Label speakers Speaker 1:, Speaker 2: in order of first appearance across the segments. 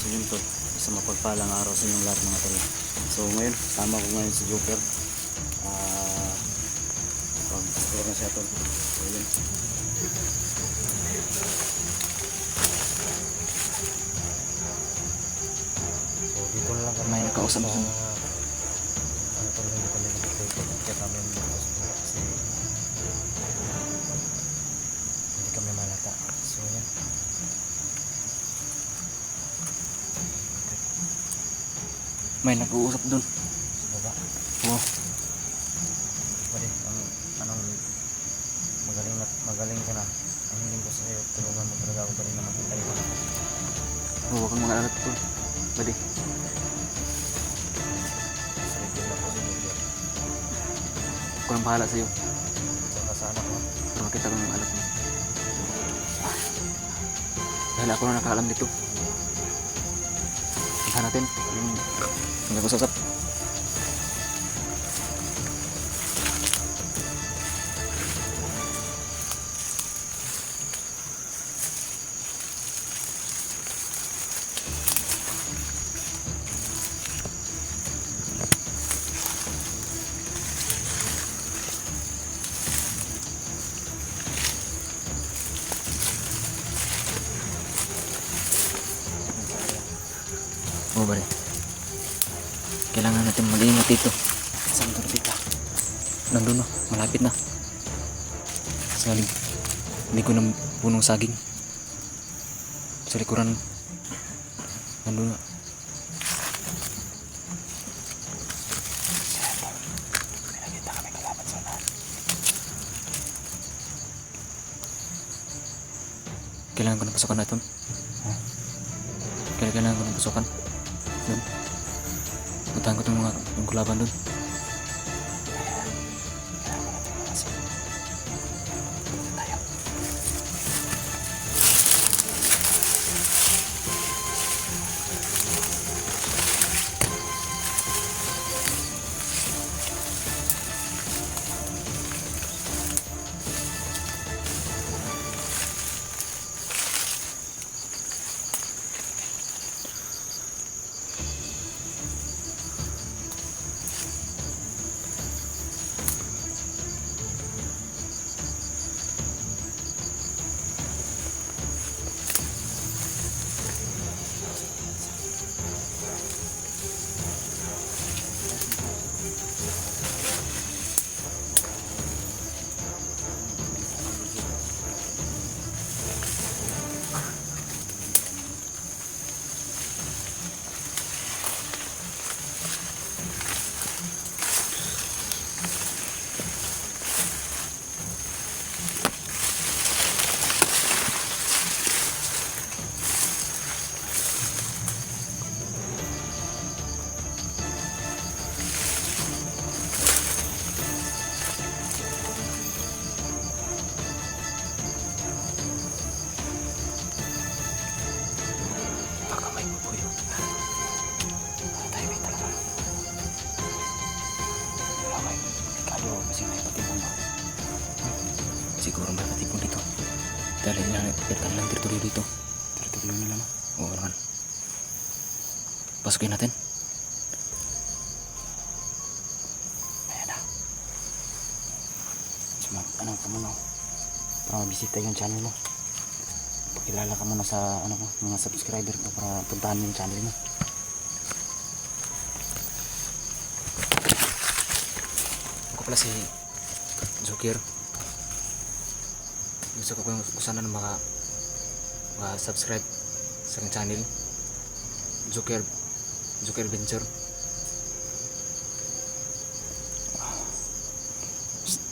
Speaker 1: So yun tol, isa mapagpalang araw sa inyong lahat mga tol. So ngayon, sama ko ngayon si Joker. Pag-store na siya tol. So yun.
Speaker 2: So dito na lang kami
Speaker 1: May nakausap
Speaker 2: sa
Speaker 1: dun.
Speaker 2: ano tol, hindi kami nag-record kaya kami kasi hindi kami malata. So yan.
Speaker 1: May nag-uusap dun.
Speaker 2: Sa baba.
Speaker 1: Oh,
Speaker 2: Pwede, anong magaling ka na. Ang hiling ko sa'yo, tulungan mo talaga ako pwede na makita yung anak ko.
Speaker 1: huwag kang mga alat tol. Bali,
Speaker 2: Sa review na po si Joker.
Speaker 1: ako nang bahala sa'yo.
Speaker 2: Saka sa anak ko.
Speaker 1: Pero makita ko ng alat mo. Dahil ako na nakaalam dito. Punta natin. Yung nag-usap. Oh, bali. Kailangan natin mag-ingat dito. Saan ito nakita? Nandun na, malapit na. Sa likod ng punong saging. Sa likuran. Nandun na. May nakita kami kalaban sa unahan. Kailangan ko ng pasukan na ito. Kailangan ko ng pasukan. Doon. Puntahan ko itong mga yung kulaban doon. Baka may bubuyo. Tayo may talaga. Wala may kado kasi may patibong ba? Siguro may patibong dito. Dahil ilan lang teritoryo dito. Teritoryo nila no? Oo naman. Pasukin natin. Ayan na. Ano ka muna? Para mabisita yung channel mo. Pakilala ka muna sa ano ko, mga subscriber ko para puntahan mo yung channel mo. Ako pala si Joker. Gusto ko kung sana na maka-subscribe sa aking channel. Joker Venture.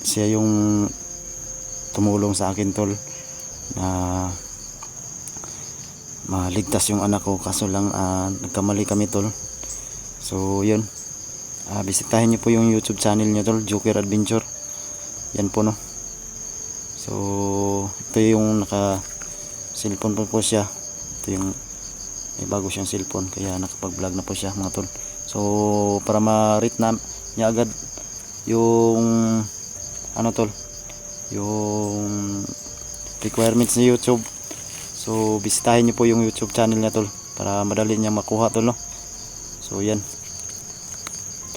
Speaker 1: Siya yung tumulong sa akin tol na maligtas yung anak ko, kaso lang nagkamali kami tol. So yun, bisitahin niyo po yung YouTube channel niyo tol, Joker Adventure. Yan po no. So ito yung naka cellphone po siya. Ito yung may bago siyang cellphone kaya nakapag vlog na po siya mga tol. So para ma-rate na niya agad yung ano tol, yung requirements ni YouTube. So bisitahin niyo po yung YouTube channel niya tol para madali niya makuha tol, no? So yan,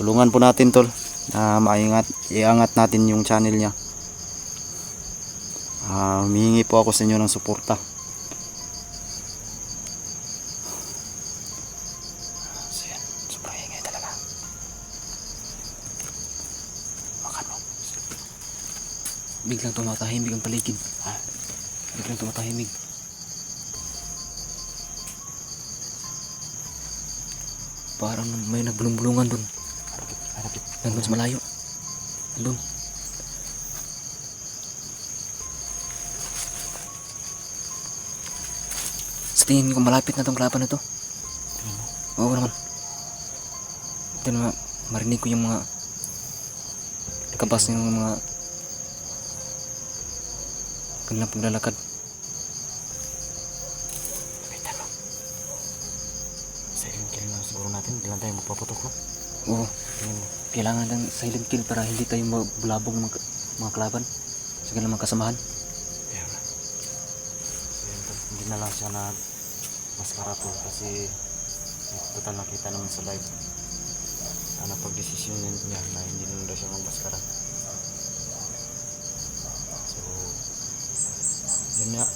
Speaker 1: tulungan po natin tol na iangat natin yung channel niya. Humihingi po ako sa inyo ng suporta. So yan, sobrang ingay talaga. Makan mo.
Speaker 2: Biglang tumatahimik ang paligid. Biglang tumatahimik. Parang may nagbulong-bulungan dun. Nandun sa malayo. Nandun. Sa tingin ko malapit na tong kalaban na to. Oo naman. Ito na marinig ko yung mga nakabas ng mga kanilang paglalakad.
Speaker 1: Wait, ano? Silent kill na siguro natin. Hindi lang tayo magpaputok, no?
Speaker 2: Oo. Kailangan ng silent kill para hindi tayo mabulabog ng mga kalaban sa kanilang mga kasamahan.
Speaker 1: Kaya nga. So yun tol, hindi na lang siya na maskara tol kasi total nakita naman sa live na pag-desisyon niya na hindi na daw siya magmaskara. So yun nga,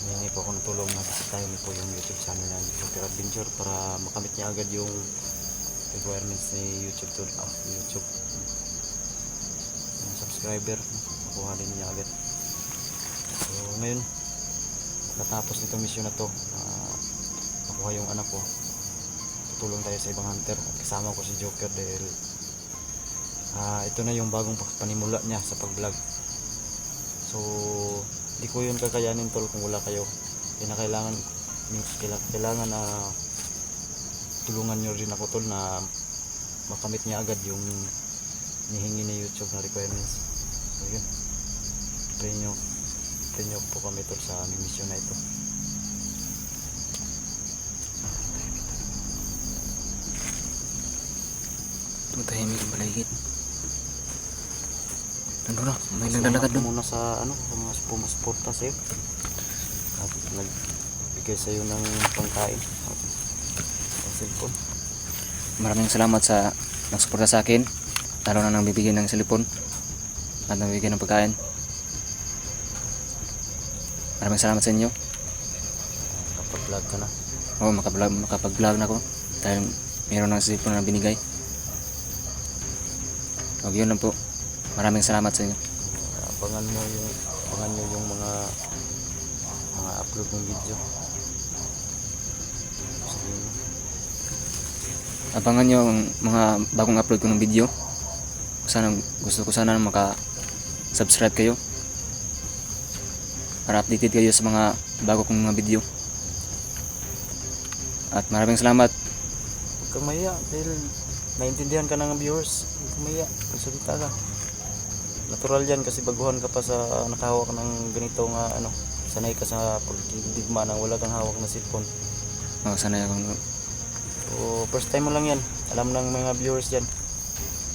Speaker 1: humingi po ako ng tulong na bisitahin niyo po yung YouTube channel na Joker Adventure para makamit niya agad yung requirements ni YouTube tol, YouTube yung subscriber, makuha din niya agad. So ngayon, natapos nitong mission na to, makuha yung anak ko, tutulong tayo sa ibang hunter at kasama ko si Joker dahil ito na yung bagong panimula niya sa pag-vlog. So di ko yun kakayanin tol kung wala kayo. Kailangan na tulungan nyo rin ako tol na makamit niya agad yung nihingi ni YouTube na requirements. So yun, pray nyo po kami tol sa mission na ito.
Speaker 2: Tumatahimik ang paligid. Ano na? May naglalakad doon.
Speaker 1: Muna sa sa mga pumasuporta sa'yo at nagbigay sa'yo ng pangkain at cellphone.
Speaker 2: Maraming salamat sa nagsuporta sa akin, lalo na nang bibigyan ng cellphone at nabibigyan ng pagkain. Maraming salamat sa inyo.
Speaker 1: Kapag-vlog ka na.
Speaker 2: Oo, makapag-vlog na ako dahil mayroon ng cellphone na binigay. O yun lang po. Maraming salamat sa inyo.
Speaker 1: Abangan nyo yung mga upload ng video. Sabihin mo.
Speaker 2: Abangan nyo ang mga bagong upload ko ng video. Gusto ko sana maka-subscribe kayo para updated kayo sa mga bago kong mga video. At maraming salamat.
Speaker 1: Huwag kang mahiya dahil naintindihan ka ng viewers. Huwag kang mahiya, magsalita ka. Natural yan kasi baguhan ka pa sa nakahawak ng ganito nga sanay ka sa pagdigma na wala kang hawak na cellphone.
Speaker 2: Sanay ako.
Speaker 1: So first time mo lang yan, alam ng mga viewers yan,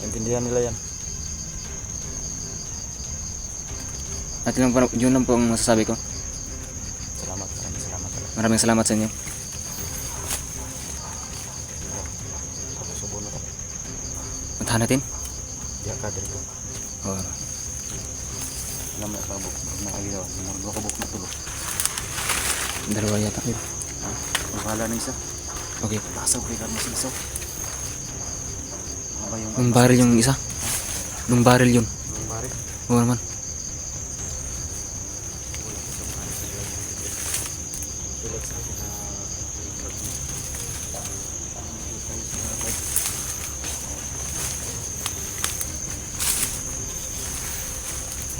Speaker 1: naintindihan nila yan.
Speaker 2: At yun lang po ang masasabi ko.
Speaker 1: Salamat, maraming salamat talaga.
Speaker 2: Maraming salamat sa inyo.
Speaker 1: Tapos subo na to.
Speaker 2: Puntahan natin.
Speaker 1: Diya ka dito.
Speaker 2: Oh.
Speaker 1: Alam na kabuk na ayaw, kabuk na tulog.
Speaker 2: Dalawa yata.
Speaker 1: Wala na isa.
Speaker 2: Okay.
Speaker 1: Tasag kay karmo sa isaw. Ba yung
Speaker 2: Nung baril yung isa. Nung baril yun.
Speaker 1: yung bari?
Speaker 2: Oo naman.
Speaker 1: Tulad sa akin na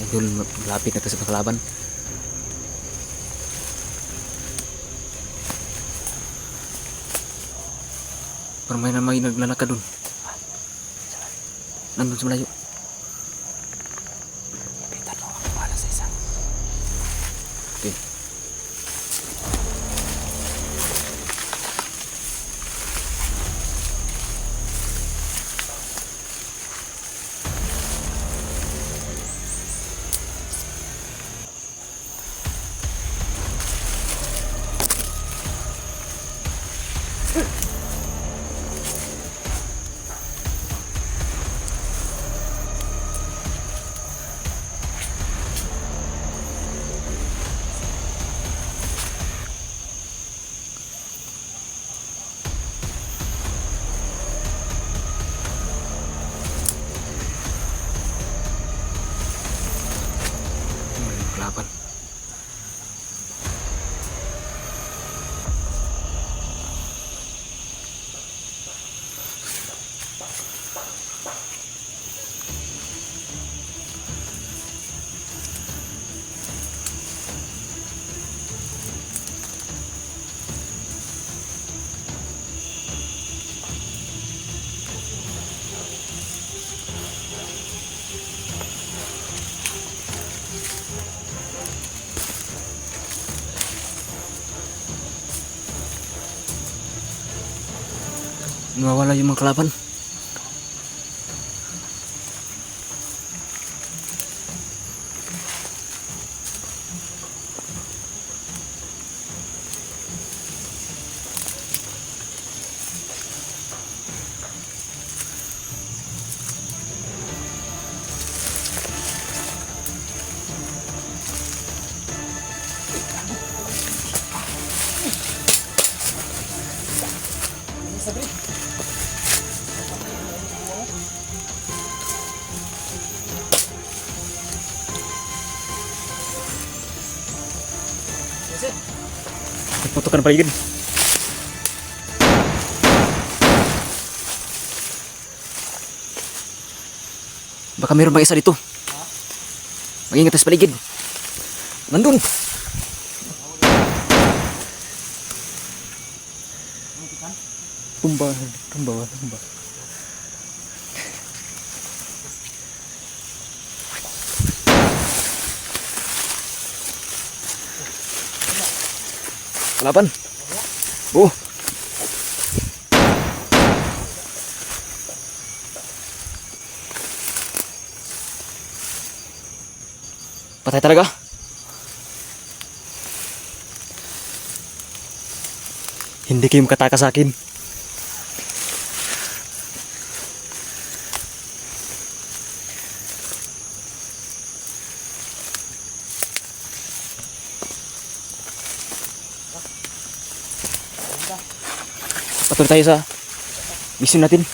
Speaker 2: Idol, malapit na tayo sa kalaban. Parang may naglalakad dun. Nandun sa malayo.
Speaker 1: Pitan mo ako para sa isa.
Speaker 2: Okay. Nawawala yung mga kalaban. Putukan paligid. Baka meron bang isa dito. Mag-ingat sa paligid. Nandun. Tumba, tumba, tumba. Kalaban. Oh. Patay talaga. Hindi kayo makatakas sa akin. Patuloy tayo sa mission natin.